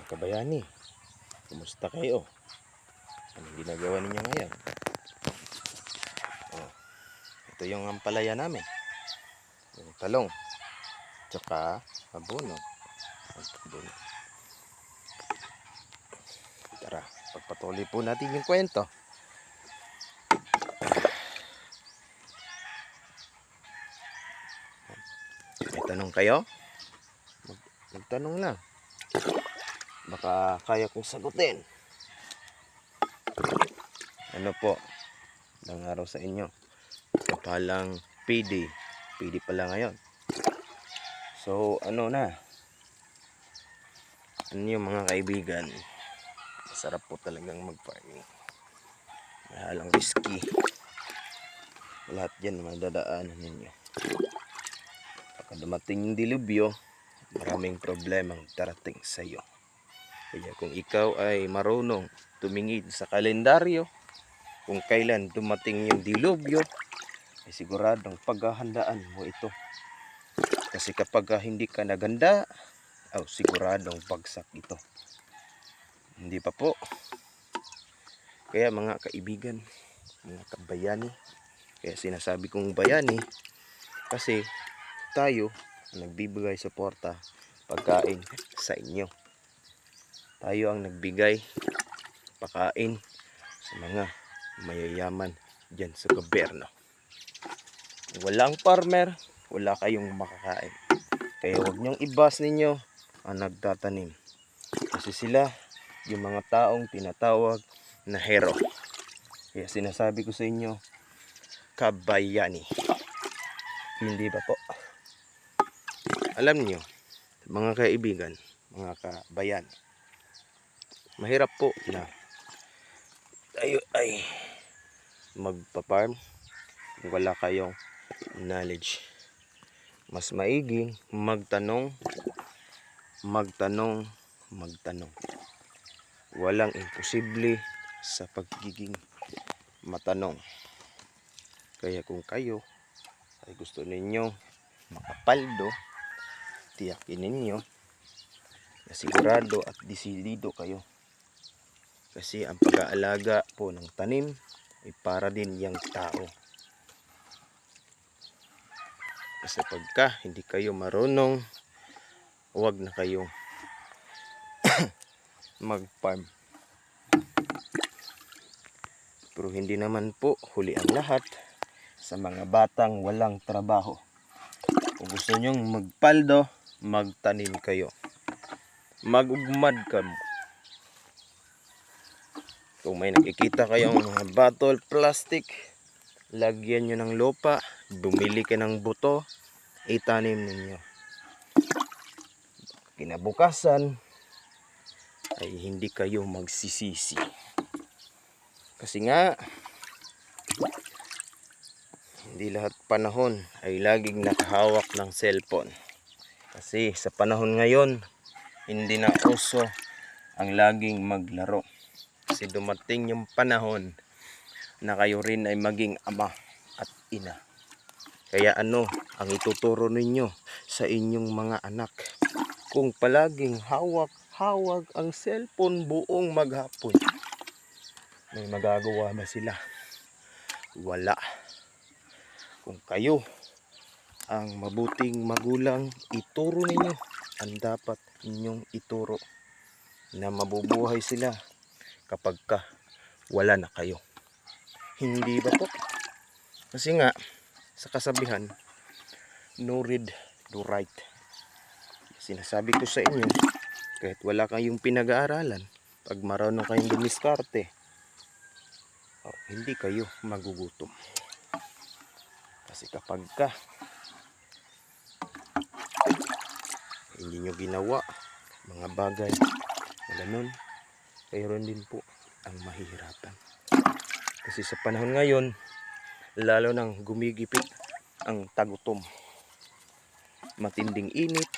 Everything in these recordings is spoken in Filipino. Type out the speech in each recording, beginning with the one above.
kabayani, kumusta kayo? Anong ginagawa ninyo ngayon? Oh, ito yung ampalaya namin. Yung talong, tsaka abono. Tara, pagpatuloy po natin yung kwento. May tanong kayo? Magtanong na. Baka kaya kong sagutin. Ano po? Ng araw sa inyo. Kapalang PD. PD pala ngayon. So, ano na? Ano yung mga kaibigan? Masarap po talagang mag-farming. Mahalang risky. Lahat dyan madadaanan ninyo. Pagka dumating yung dilubyo, maraming problemang darating sa iyo. Kaya kung ikaw ay marunong tumingin sa kalendaryo, kung kailan dumating yung dilubyo, ay siguradong paghahandaan mo ito. Kasi kapag hindi ka naganda, siguradong bagsak ito. Hindi pa po. Kaya mga kaibigan, mga kabayani, kaya sinasabi kong bayani, kasi tayo nagbibigay suporta, pagkain sa inyo. Tayo ang nagbigay pagkain sa mga mayayaman dyan sa gobyerno. Walang farmer, wala kayong makakain. Kaya huwag nyong ibas ninyo ang nagtatanim. Kasi sila yung mga taong tinatawag na hero. Kaya sinasabi ko sa inyo, kabayani. Hindi ba po? Alam niyo, mga kaibigan, mga kabayan, mahirap po na tayo ay magpa-farm kung wala kayong knowledge. Mas maiging magtanong. Walang imposible sa pagiging matanong. Kaya kung kayo ay gusto ninyo makapaldo, tiyakin ninyo na sigurado at desidido kayo. Kasi ang pag-aalaga po ng tanim ay para din yang tao. Kasi pagka hindi kayo marunong, huwag na kayong mag-farm. Pero hindi naman po huli ang lahat sa mga batang walang trabaho. Kung gusto nyong magpaldo, magtanim kayo. Magugmad ka. Kung may nakikita kayong mga bottle plastic, lagyan nyo ng lupa, bumili ka ng buto, itanim ninyo. Kinabukasan ay hindi kayo magsisisi. Kasi nga, hindi lahat panahon ay laging nakahawak ng cellphone. Kasi sa panahon ngayon, hindi na uso ang laging maglaro. Kasi dumating yung panahon na kayo rin ay maging ama at ina. Kaya ano ang ituturo ninyo sa inyong mga anak? Kung palaging hawak ang cellphone buong maghapon, may magagawa ba sila? Wala. Kung kayo ang mabuting magulang, ituro ninyo ang dapat inyong ituro na mabubuhay sila kapag wala na kayo. Hindi ba po? Kasi nga, sa kasabihan, no read, do write. Sinasabi ko sa inyo, kahit wala kayong pinag-aaralan, pag marunong kayong dumiskarte, hindi kayo magugutom. Kasi kapag hindi nyo ginawa mga bagay na ganun, mayroon din po ang mahihirapan. Kasi sa panahon ngayon, lalo nang gumigipit ang tagutom, matinding init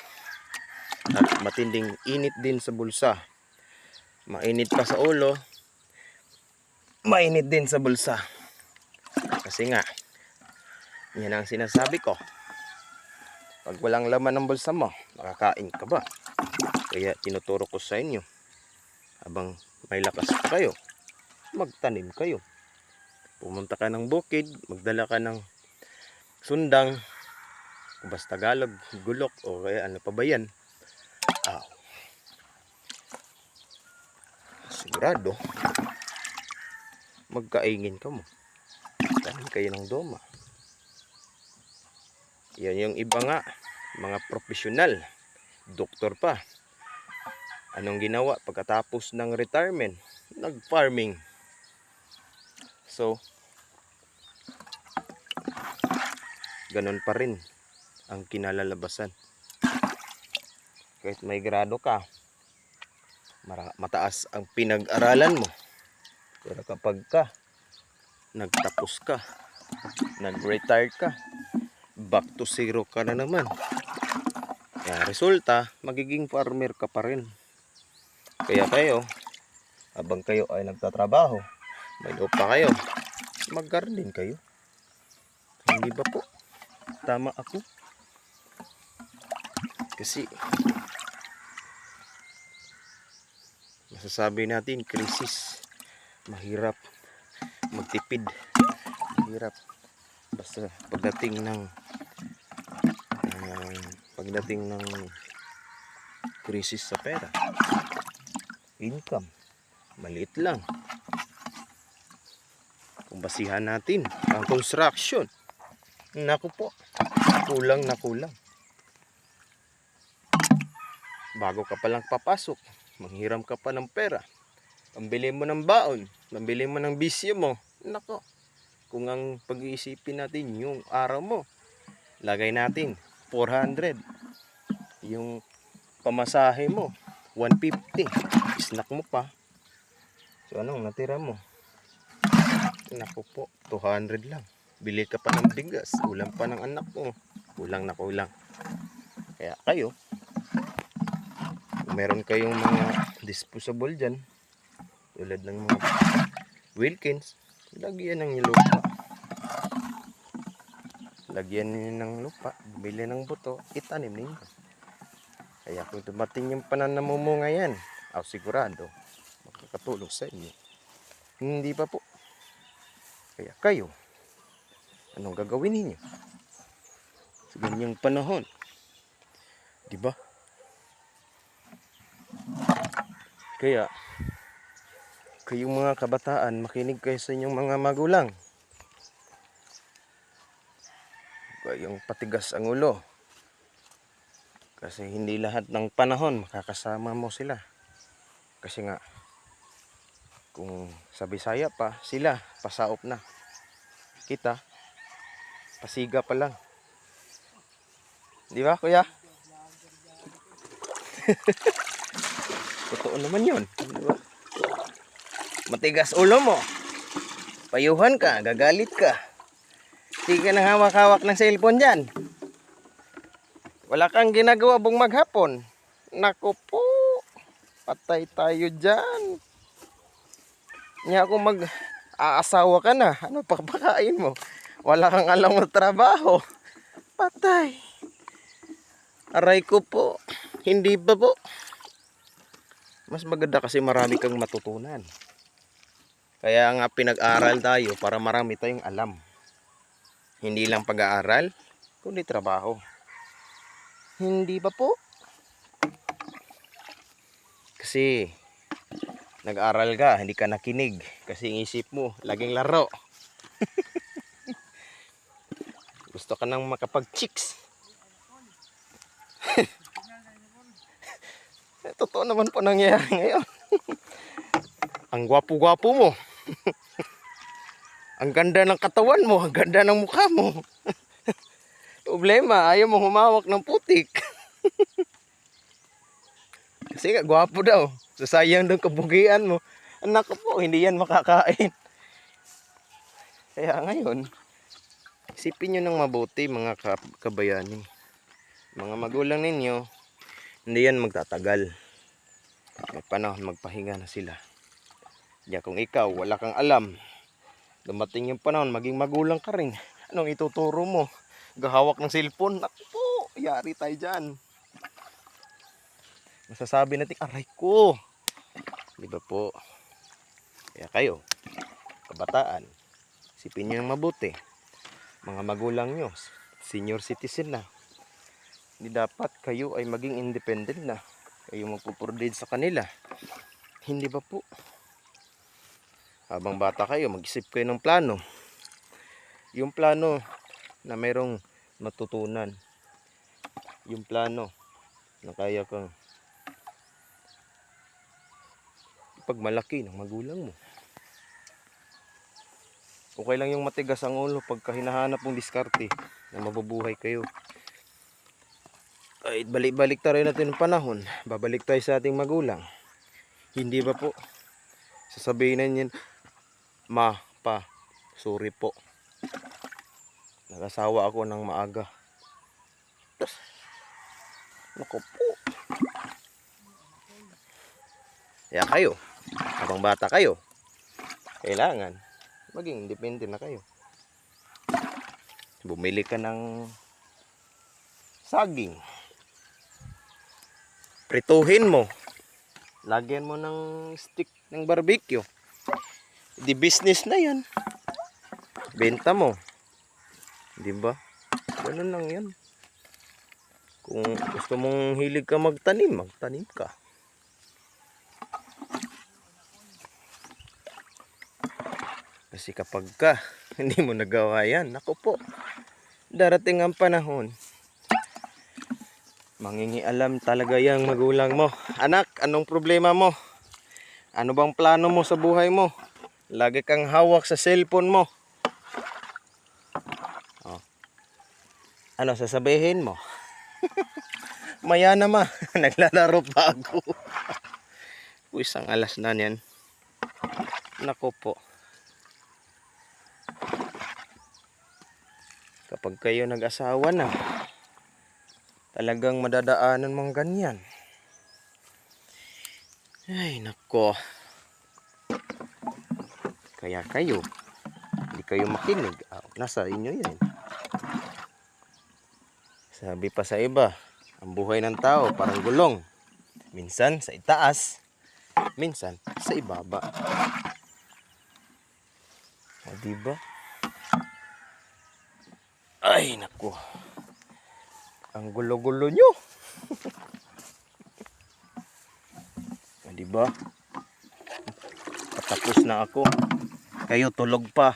at matinding init din sa bulsa. Mainit pa sa ulo, mainit din sa bulsa. Kasi nga, yan ang sinasabi ko, pag walang laman ng bulsa mo, makakain ka ba? Kaya tinuturo ko sa inyo, Habang may lakas pa kayo, magtanim kayo. Pumunta ka ng bukid, magdala ka ng sundang, kubas Tagalog, gulok, o kaya ano pa ba yan. Sigurado, magkaingin ka mo. Tanim kayo ng doma. Yan yung iba nga, mga profesional, doktor pa. Anong ginawa pagkatapos ng retirement? Nag-farming. So, ganun pa rin ang kinalalabasan. Kahit may grado ka, mataas ang pinag-aralan mo. Pero kapag nagtapos ka, nag-retire ka, back to zero ka na naman. Kaya resulta, magiging farmer ka pa rin. Kaya kayo, habang kayo ay nagtatrabaho, may lupa kayo, mag-garden kayo. Hindi ba po? Tama ako. Kasi masasabi natin, krisis. Mahirap magtipid. Mahirap. Basta pagdating ng krisis sa pera, income, maliit lang. Kung basihan natin ang construction, naku po, kulang na kulang. Bago ka palang papasok, manghiram ka pa ng pera. Pambili mo ng baon, pambili mo ng bisyo mo. Nako, kung ang pag-iisipin natin yung araw mo, lagay natin 400. Yung pamasahe mo 150. Snack mo pa. So anong natira mo? Nako po, 200 lang. Bili ka pa ng bigas, ulam pa ng anak mo. Kulang na kulang. Kaya kayo, kung meron kayong mga disposable dyan, tulad ng mga Wilkins, lagyan ng lupa. Lagyan niyo ng lupa, bili ng buto, itanim ninyo. Kaya kung dumating yung pananamumunga yan, sigurado, makakatulong sa inyo. Hindi pa po. Kaya kayo, anong gagawin ninyo sa ganyang panahon? Diba? Kaya, kayong mga kabataan, makinig kayo sa inyong mga magulang. Kayong patigas ang ulo. Kasi hindi lahat ng panahon makakasama mo sila. Kasi nga, kung sa Bisaya pa, sila, pasaop na. Kita, pasiga pa lang. Di ba, kuya? Totoo naman yun. Di ba? Matigas ulo mo. Payuhan ka, gagalit ka. Hindi ka nang hawak-hawak ng cellphone dyan. Wala kang ginagawa buong maghapon. Naku po, patay tayo dyan. Niya kung mag-aasawa ka na, ano papakain mo? Wala kang alam mo trabaho. Patay. Aray ko po, hindi ba po? Mas maganda kasi marami kang matutunan. Kaya nga pinag-aral tayo para marami tayong alam. Hindi lang pag-aaral, kundi trabaho. Hindi ba po? Kasi nag-aral ka, hindi ka nakinig. Kasi ang isip mo, laging laro. Gusto ka nang makapag-chicks. Totoo naman po nangyayari ngayon. Ang gwapo-gwapo mo. Ang ganda ng katawan mo, ang ganda ng mukha mo. Problema, ayaw mo humawak ng putik. Kasi nga, gwapo daw. Sasayang daw kabugian mo. Anak ko po, hindi yan makakain. Kaya ngayon, isipin nyo ng mabuti mga kabayani. Mga magulang ninyo, hindi yan magtatagal. May panahon magpahinga na sila. Kaya kung ikaw, wala kang alam, dumating yung panahon, maging magulang ka rin. Anong ituturo mo? Gahawak ng cellphone? Naku po, yari tayo dyan. Masasabi natin, aray ko, Di ba po? Kaya kayo, kabataan, isipin nyo ng mabuti. Mga magulang nyo, senior citizen na. Hindi dapat kayo ay maging independent na. Kayo magpuprovide sa kanila. Hindi ba po? Habang bata kayo, mag-isip kayo ng plano. Yung plano na mayroong matutunan. Yung plano na kaya kang ipagmalaki ng magulang mo. Okay lang yung matigas ang ulo pagka hinahanap mong diskarte na mabubuhay kayo. Ay, balik-balik tayo natin ng panahon. Babalik tayo sa ating magulang. Hindi ba po? Sasabihin na niyan, ma, pa, sorry po. Nag-asawa ako ng maaga. Naku po. Kaya kayo, habang bata kayo, kailangan maging independent na kayo. Bumili ka ng saging. Prituhin mo. Lagyan mo ng stick ng barbecue. Di business na yan. Benta mo. Di ba? Ganun lang yan. Kung gusto mong hilig ka magtanim, magtanim ka. Kasi kapag ka hindi mo nagawa yan, naku po, darating ang panahon, mangingialam talaga yung magulang mo. Anak, anong problema mo? Ano bang plano mo sa buhay mo? Lagi kang hawak sa cellphone mo. Oh. Ano sasabihin mo? Maya naman, naglalaro pa ako. Isang alas na yan. Nako po. Kapag kayo nag-asawa na, talagang madadaanan mong ganyan. Ay, nako. Kaya kayo, hindi kayo makinig. Nasa inyo yan. Sabi pa sa iba, ang buhay ng tao parang gulong. Minsan sa itaas, minsan sa ibaba. Diba? Ay, nako. Ang gulo-gulo nyo. Diba? Patapos na ako. Kayo tulog pa.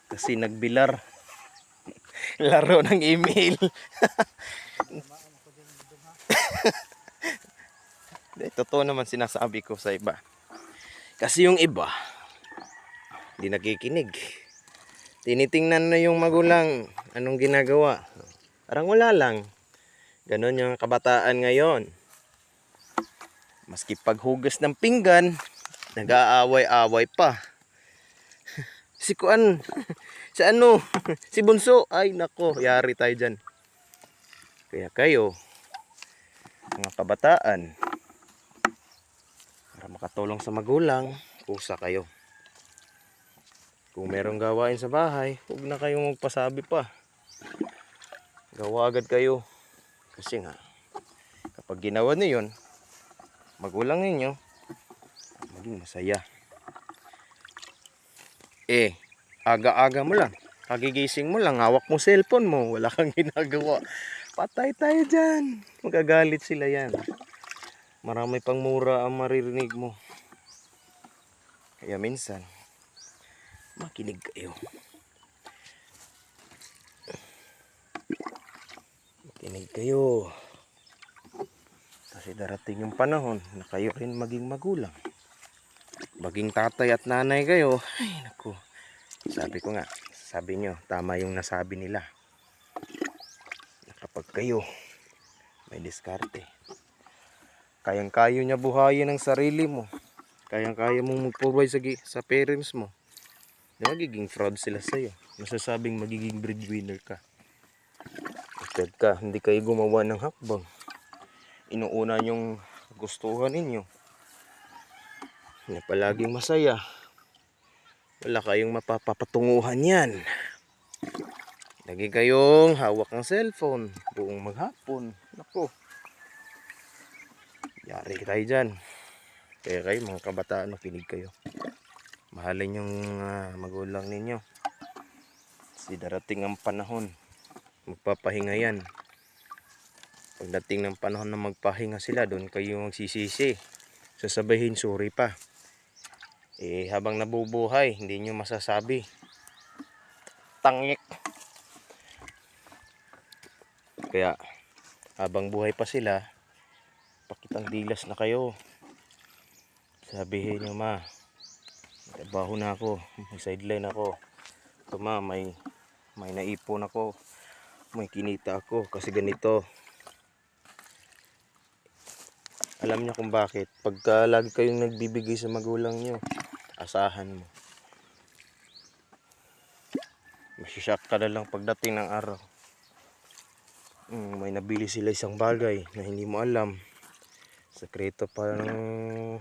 Kasi nagbilar. Laro ng email. Totoo naman sinasabi ko sa iba. Kasi yung iba, hindi nakikinig. Tinitingnan na yung magulang. Anong ginagawa? Parang wala lang. Ganon yung kabataan ngayon. Maski paghugas ng pinggan, nag-aaway-away pa. Si Kuan, si ano, si Bunso, ay nako, yari tayo dyan. Kaya kayo, mga kabataan, para makatulong sa magulang, kusa kayo. Kung merong gawain sa bahay, huwag na kayong magpasabi pa. Gawa agad kayo. Kasi nga, kapag ginawa niyo yun, magulang ninyo, maging masaya. Aga-aga mo lang, kagigising mo lang, hawak mo cellphone mo, wala kang ginagawa. Patay tayo dyan. Magagalit sila yan. Marami pang mura ang maririnig mo. Kaya minsan, makinig kayo. Makinig kayo. Kasi darating yung panahon na kayo rin maging magulang. Maging tatay at nanay kayo. Ay, naku. Sabi ko nga, sabi nyo, tama yung nasabi nila. Na kapag kayo may diskarte, kayang-kayo niya buhayin ang sarili mo. Kayang-kaya mong mag-provide sa parents mo. Magiging fraud sila sa'yo. Masasabing magiging breadwinner ka. Kapag ka, hindi kayo gumawa ng hakbang. Inuuna yung gustuhan ninyo na palaging masaya, wala kayong mapapatunguhan yan. Lagi kayong hawak ng cellphone buong maghapon. Naku, yari tayo dyan. Kaya kayo mga kabataan, makinig kayo. Mahalin yung magulang ninyo. Kasi darating ang panahon, magpapahinga yan. Pagdating ng panahon na magpahinga sila, doon kayo magsisisi. Sasabihin sorry pa. Habang nabubuhay, hindi nyo masasabi. Tangik. Kaya habang buhay pa sila, pakitang dilas na kayo. Sabihin nyo, ma, trabaho na ako, may sideline ako. Ito ma, may naipon ako, may kinita ako kasi ganito. Alam niyo kung bakit. Pagka lagi kayong nagbibigay sa magulang nyo, asahan mo, masishock ka na lang pagdating ng araw. May nabili sila isang bagay na hindi mo alam. Sekreto pa ng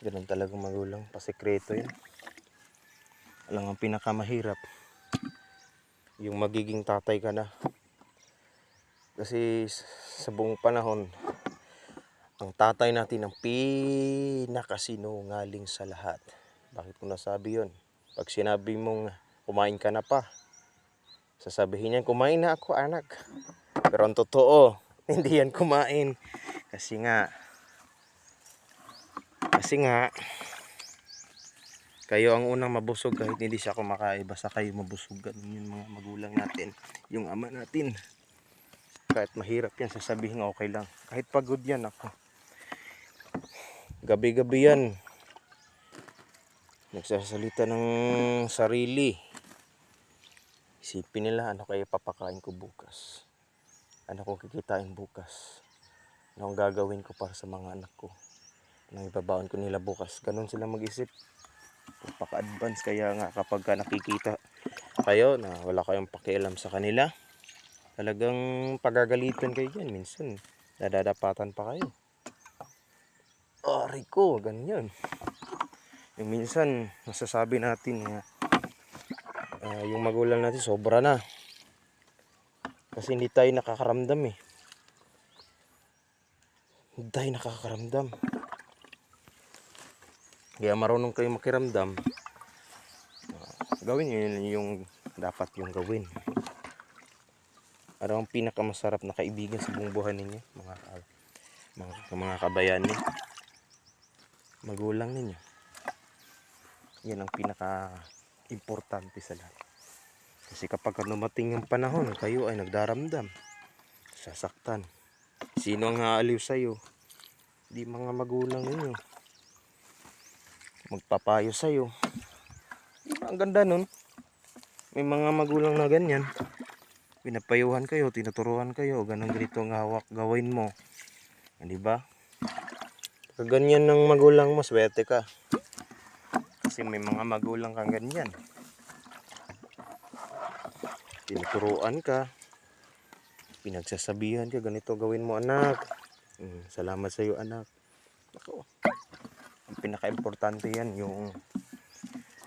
ganun talagang magulang. Pasekreto yun. Alam ang pinakamahirap, yung magiging tatay ka na. Kasi sa buong panahon, ang tatay natin ang pinakasinungaling sa lahat. Bakit ko nasabi yun? Pag sinabi mong kumain ka na pa, sasabihin niyan, kumain na ako anak. Pero ang totoo, hindi yan kumain. Kasi nga, kayo ang unang mabusog kahit hindi siya kumakain. Basta kayo mabusog. Ganun yung mga magulang natin. Yung ama natin. Kahit mahirap yan, sasabihin okay lang. Kahit pagod yan ako. Gabi-gabi yan. Nagsasalita ng sarili. Isipin nila, ano kayo papakain ko bukas? Ano kong kikitain bukas? Ano ang gagawin ko para sa mga anak ko? Ano ibabaon ko nila bukas? Ganun sila mag-isip. Pagpaka-advance. Kaya nga kapag nakikita kayo na wala kayong pakialam sa kanila, talagang pagagalitan kayo dyan. Minsan, nadadapatan pa kayo. Rico, ganyan. Yung minsan, masasabi natin na yung magulang natin sobra na. Kasi hindi tayo nakakaramdam eh. Hindi tayo nakakaramdam. Kaya marunong kayo makiramdam. Gawin yun yung dapat yung gawin. Ano ang pinakamasarap na kaibigan sa buong buhay ninyo? Mga kabayan ninyo. Magulang ninyo. Yan ang pinaka-importante sa lahat. Kasi kapag dumating yung panahon, kayo ay nagdaramdam, sasaktan. Sino ang haaliw sa'yo? Di mga magulang ninyo. Magpapayo sa'yo. Diba, ang ganda nun? May mga magulang na ganyan. Pinapayuhan kayo, tinuturuan kayo. Ganun ganito ang hawak gawin mo. Diba? Pag ganyan ng magulang mo, swerte ka. Kasi may mga magulang kang ganyan. Tinuturuan ka. Pinagsasabihan ka, ganito gawin mo anak. Salamat sa iyo anak. Ako, ang pinaka-importante yan, yung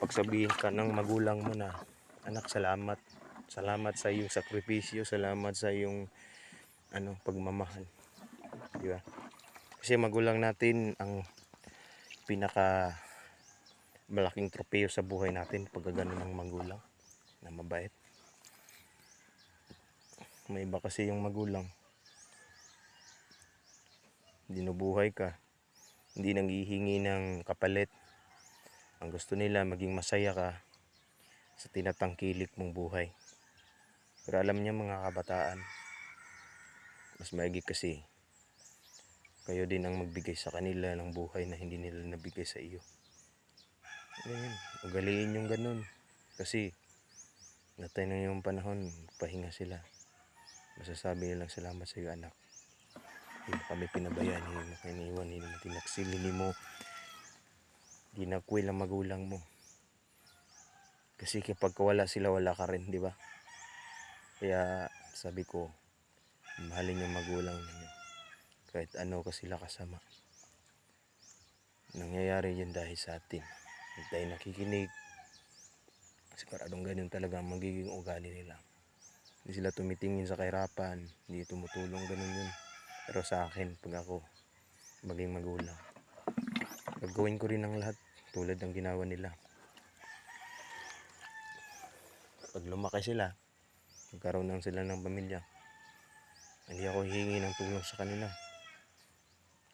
pagsabihin ka ng magulang mo na, anak salamat. Salamat sa iyong sakripisyo, salamat sa iyong pagmamahal. Diba? Kasi magulang natin ang pinaka malaking tropeyo sa buhay natin pag gano'n ng magulang na mabait. May iba kasi yung magulang, dinubuhay ka, hindi nanghihingi ng kapalit. Ang gusto nila maging masaya ka sa tinatangkilik mong buhay. Pero alam niya mga kabataan, mas maigi kasi kayo din ang magbigay sa kanila ng buhay na hindi nila nabigay sa iyo. Ganyan, ugaliin yung ganun. Kasi natay na yung panahon, pahinga sila. Masasabi nilang salamat sa iyo anak. Hindi mo kami pinabayaan, hindi mo kayo iniwan, hindi mo tinaksil, hindi mo dinakwil ang magulang mo. Kasi kapag wala sila, wala ka rin, di ba? Kaya sabi ko, mahalin yung magulang ninyo. Kahit ano ka sila kasama. Nangyayari yun dahil sa atin. Hindi tayo nakikinig. Siguradong ganyan talaga ang magiging ugali nila. Hindi sila tumitingin sa kahirapan, hindi tumutulong, ganun yun. Pero sa akin, pag ako maging magulang, Gagawin ko rin ang lahat tulad ng ginawa nila. Pag lumaki sila, magkaroon ng sila ng pamilya, hindi ako hihingi ng tulong sa kanila.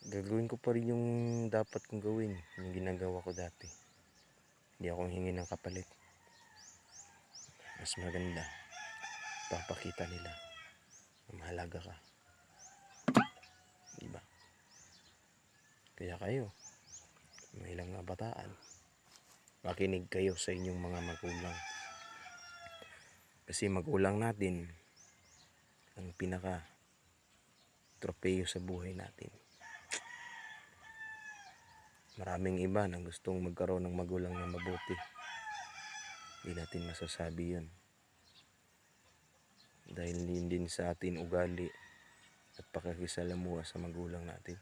Gagawin ko pa rin yung dapat kong gawin, yung ginagawa ko dati. Hindi ako hihingi ng kapalit. Mas maganda, papakita nila na mahalaga ka. Diba? Kaya kayo, mga ilang kabataan, makinig kayo sa inyong mga magulang. Kasi magulang natin ang pinaka tropeyo sa buhay natin. Maraming iba na gustong magkaroon ng magulang na mabuti. Hindi natin masasabi yun. Dahil din sa atin ugali at pakikisalamuha sa magulang natin.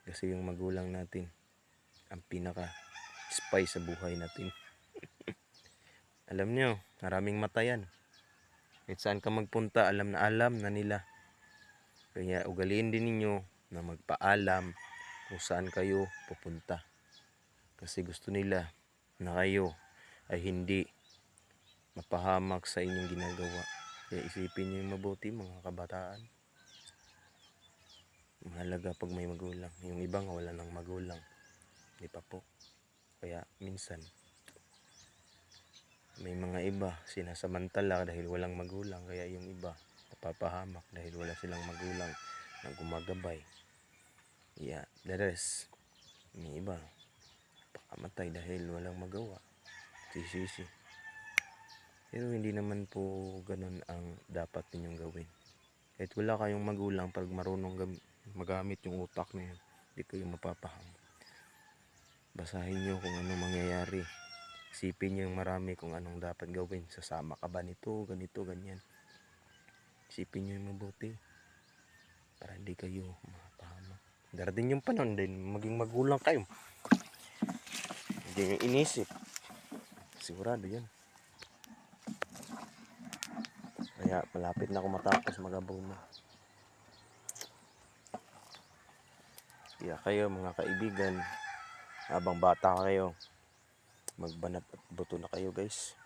Kasi yung magulang natin ang pinaka spy sa buhay natin. Alam nyo, maraming mata yan. Kahit saan ka magpunta, alam na nila. Kaya ugaliin din ninyo na magpaalam kung saan kayo pupunta. Kasi gusto nila na kayo ay hindi mapahamak sa inyong ginagawa. Kaya isipin nyo yung mabuti mga kabataan. Mahalaga pag may magulang. Yung ibang wala ng magulang. Di pa po. Kaya minsan may mga iba sinasamantala dahil walang magulang. Kaya yung iba napapahamak dahil wala silang magulang na gumagabay. Yeah, the rest, may iba pakamatay dahil walang magawa. Sisi. Pero hindi naman po ganun ang dapat ninyong gawin. Kahit wala kayong magulang, pag marunong magamit yung utak na yun, hindi kayo mapapahamak. Basahin nyo kung ano mangyayari. Isipin nyo yung marami kung anong dapat gawin. Sasama ka ba nito, ganito, ganyan. Isipin nyo yung mabuti para hindi kayo mapahamak. Darating yung panahon din, maging magulang kayo. Hindi nyo inisip. Sigurado yan. Kaya malapit na ako matapos mag-abono. Kaya kayo mga kaibigan, habang bata kayo, magbanat at buto na kayo guys.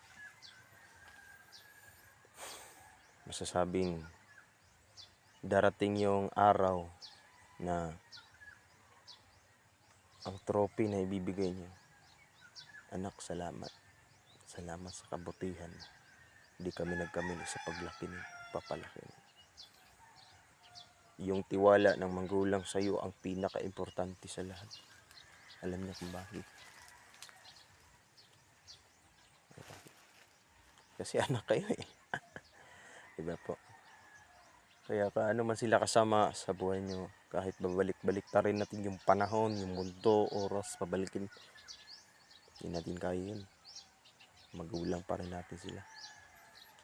Masasabing darating yung araw na ang trophy na ibibigay niyo, anak, salamat. Salamat sa kabutihan. Hindi kami nagkamali sa paglaki niyo, papalaki niyo. Yung tiwala ng magulang sa iyo ang pinaka-importante sa lahat. Alam niyo kung bakit? Kasi anak kayo eh. Diba po? Kaya ano man sila kasama sa buhay nyo, kahit babalik-balik ta rin natin yung panahon, yung mundo, oras, pabalikin, hindi natin kaya yun. Magulang pa rin natin sila.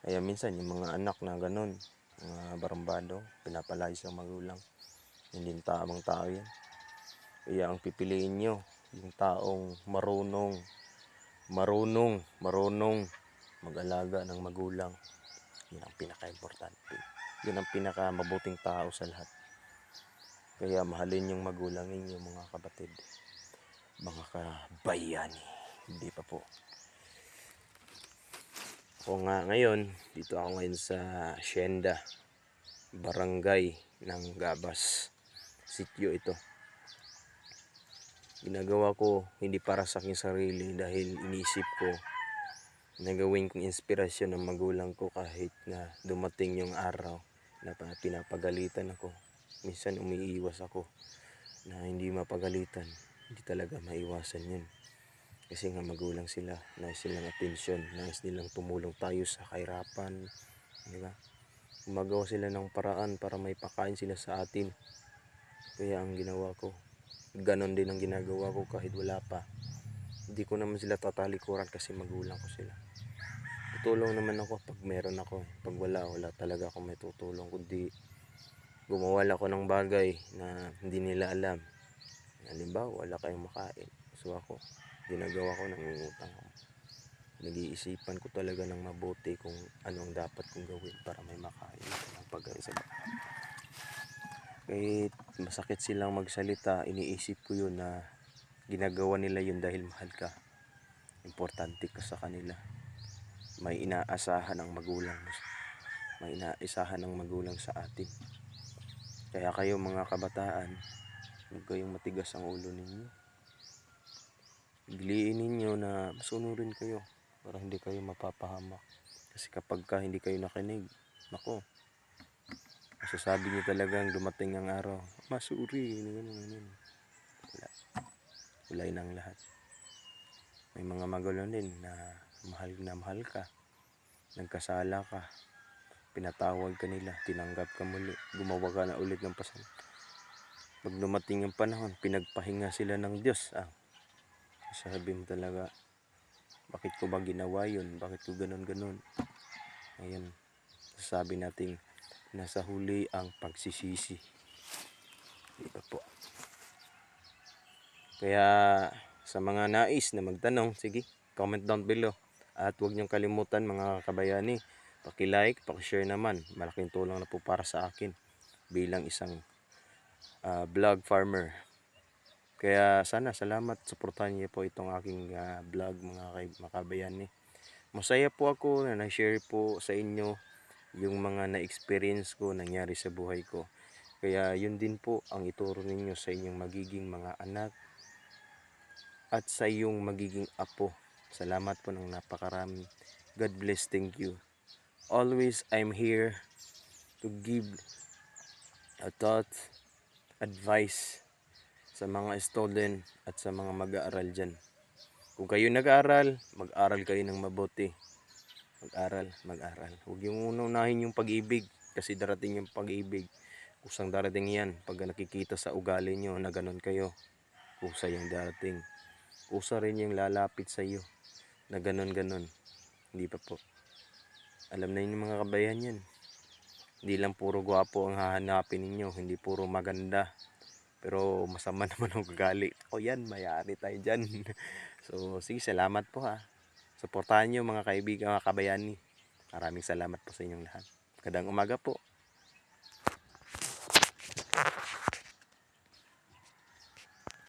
Kaya minsan yung mga anak na ganun, mga barambado, pinapalayo sa magulang, hindi tamang tao yan. Kaya ang pipiliin nyo, yung taong marunong mag-alaga ng magulang. Yun ang pinaka-importante. Yun ang pinaka-mabuting tao sa lahat. Kaya mahalin yung magulang ninyo mga kapatid, mga kabayani. Hindi pa po. Ako nga ngayon, dito ako ngayon sa Hacienda, barangay ng Gabas. Sityo ito. Ginagawa ko hindi para sa aking sarili dahil iniisip ko na gawin kong inspirasyon ng magulang ko kahit na dumating yung araw na pinapagalitan ako. Minsan umiiwas ako na hindi mapagalitan. Hindi talaga maiwasan yun. Kasi nga magulang sila, nais silang atensyon, nais nilang tumulong tayo sa kahirapan. Diba? Gumagawa sila ng paraan para may pakain sila sa atin. Kaya ang ginawa ko, ganon din ang ginagawa ko kahit wala pa. Hindi ko naman sila tatalikuran kasi magulang ko sila. Tutulong naman ako pag meron ako. Pag wala talaga ako may tutulong. Kundi gumawa ako ng bagay na hindi nila alam. Halimbawa, wala kayong makain. So ako, ginagawa ko, nangungutang ako. Nag-iisipan ko talaga ng mabuti kung ano ang dapat kong gawin para may makain ng pagkain sa bahay. Kahit masakit silang magsalita, iniisip ko yun na ginagawa nila yun dahil mahal ka. Importante ka sa kanila. May inaasahan ang magulang. May inaasahan ng magulang sa atin. Kaya kayo mga kabataan, huwag kayong matigas ang ulo ninyo. Piliin ninyo na masunurin kayo para hindi kayo mapapahamak. Kasi kapag hindi kayo nakinig, nako, masasabi niyo talagang dumating ang araw, masuri, ganun. Wala na ang lahat. May mga magulang din na mahal ka, nagkasala ka, pinatawad ka nila, tinanggap ka muli, gumawa ka na ulit ng pasal. Pag dumating yung panahon, pinagpahinga sila ng Diyos. Sabi mo talaga, bakit ko ba ginawa yun? Bakit ko ganun? Ayun, sasabi natin, nasa huli ang pagsisisi. Diba po? Kaya sa mga nais na magtanong, sige, comment down below. At huwag niyong kalimutan mga kabayani, paki-like, paki-share naman. Malaking tulong na po para sa akin bilang isang vlog farmer. Kaya sana salamat, suportahan niyo po itong aking vlog mga kabayani. Masaya po ako na na-share po sa inyo yung mga na-experience ko, nangyari sa buhay ko. Kaya yun din po ang ituro ninyo sa inyong magiging mga anak at sa iyong magiging apo. Salamat po ng napakarami. God bless, thank you. Always I'm here to give a thought, advice sa mga student at sa mga mag-aaral dyan. Kung kayo nag-aaral, mag-aral kayo ng mabuti. Mag-aral. Huwag yung unahin yung pag-ibig kasi darating yung pag-ibig. Kusang darating yan pag nakikita sa ugali nyo na ganun kayo. Kusa yung darating. Kusa rin yung lalapit sa iyo na ganun. Hindi pa po. Alam na yun mga kabayan yan. Hindi lang puro gwapo ang hahanapin ninyo. Hindi puro maganda. Pero masama naman ang ugali. O yan, mayari tayo dyan. So, sige, salamat po ha. Suportahan nyo mga kaibigan, mga kabayani. Maraming salamat po sa inyong lahat. Magandang umaga po.